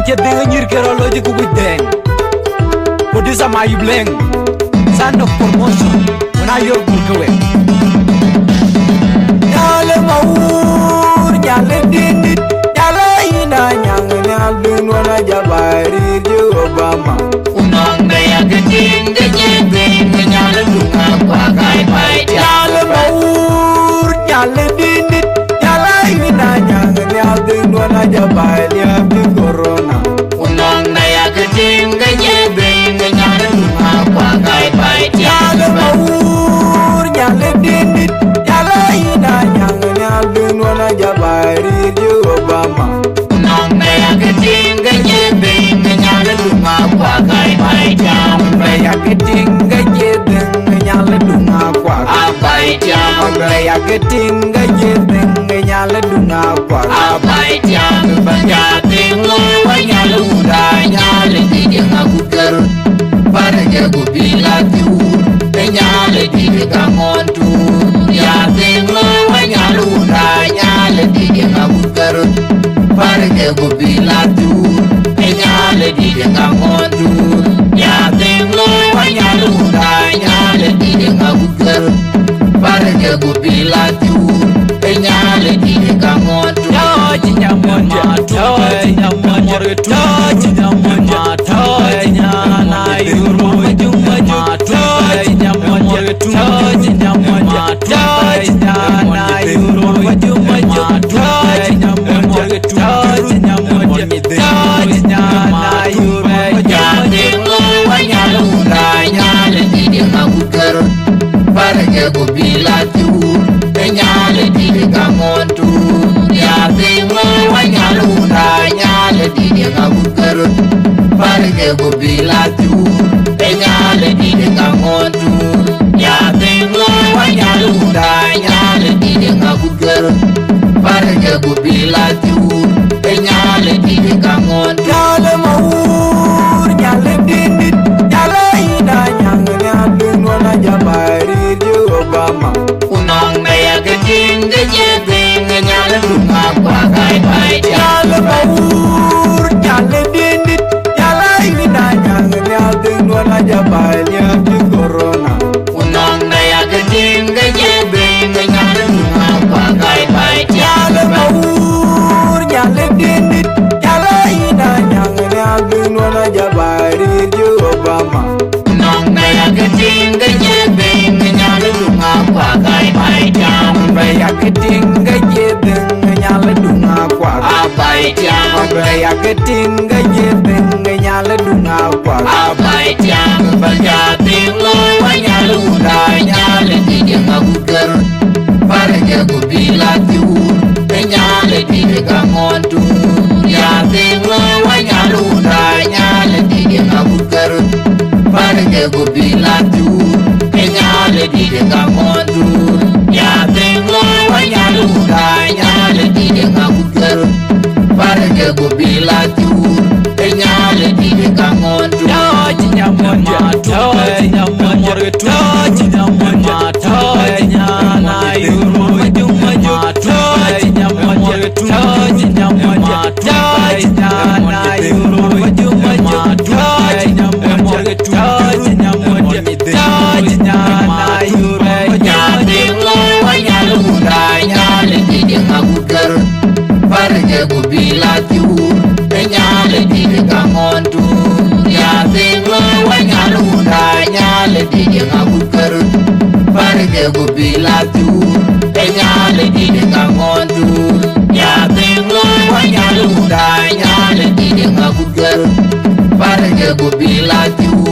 che de nyir kero loji ku guden producer ma yubleng son of promotion when I your burkawe nyale maur nyale dindit nyale ina nyang nyal dun wana jabari je Obama unong de ya geding de nyebeng nyale dunga kwa kai pai nyale maur nyale dindit nyale ina nyang nyal dun wana jabari abdi corona unong de ya geding de nyebeng nyale dunga kwa kai pai nyale maur nyale dindit nyale ina nyang nyal dun wana jabari je Obama unong de ya geding de nyebeng nyale dunga kwa kai pai jam ya ketinga jedeng nyale dunga kwa apai jam ya ketinga jedeng nyale dunga kwa apai jam banya tinglo wa nyale uda nyale dige ngakuker parege gubila tu nyale dige kamontu ya tinglo wa nyale uda nyale dige ngakuker parege gubila tu nyale dige kamontu ya tinglo wa nyale uda nyale dige ngakuker parege gubila tu nyale dige kamontu parege gubila tu nyale dige kamontu ya tinglo wa nyale uda nyale dige ngakuker parege gubila tu nyale dige kamontu ya tinglo wa nyale uda nyale dige ngakuker parege gubila tu nyale dige kamontu nyale maur nyale dindit nyale ina nyang nyal dun wana jabari je Obama unong me ya geding de nyebeng nyale dunga kwa kai pai nyale maur nyale dindit nyale ina nyang nyal dun wana jabari abdi corona unong me ya geding de nyebeng nyale dunga kwa kai pai nyale maur nyale dindit nyale ina nyang nyal dun wana jabari je Obama unong me ya geding de nyebeng nyale dunga kwa kai pai jam ya ketinga jedeng nyale dunga kwa apai jam ya ketinga jedeng nyale dunga kwa apai jam banya tinglo wa nyale uda nyale dige ngakuker parege gubila tu nyale dige kamontu ya tinglo wa nyale uda nyale dige ngakuker parege gubila tu nyale dige kamontu ya tinglo wa nyale uda nyale dige ngakuker parege gubila tu nyale dige kamontu parege gubila tu nyale dige kamontu ya tinglo wa nyale uda nyale dige ngakuker parege gubila tu nyale dige kamontu ya tinglo wa nyale uda nyale dige ngakuker parege gubila tu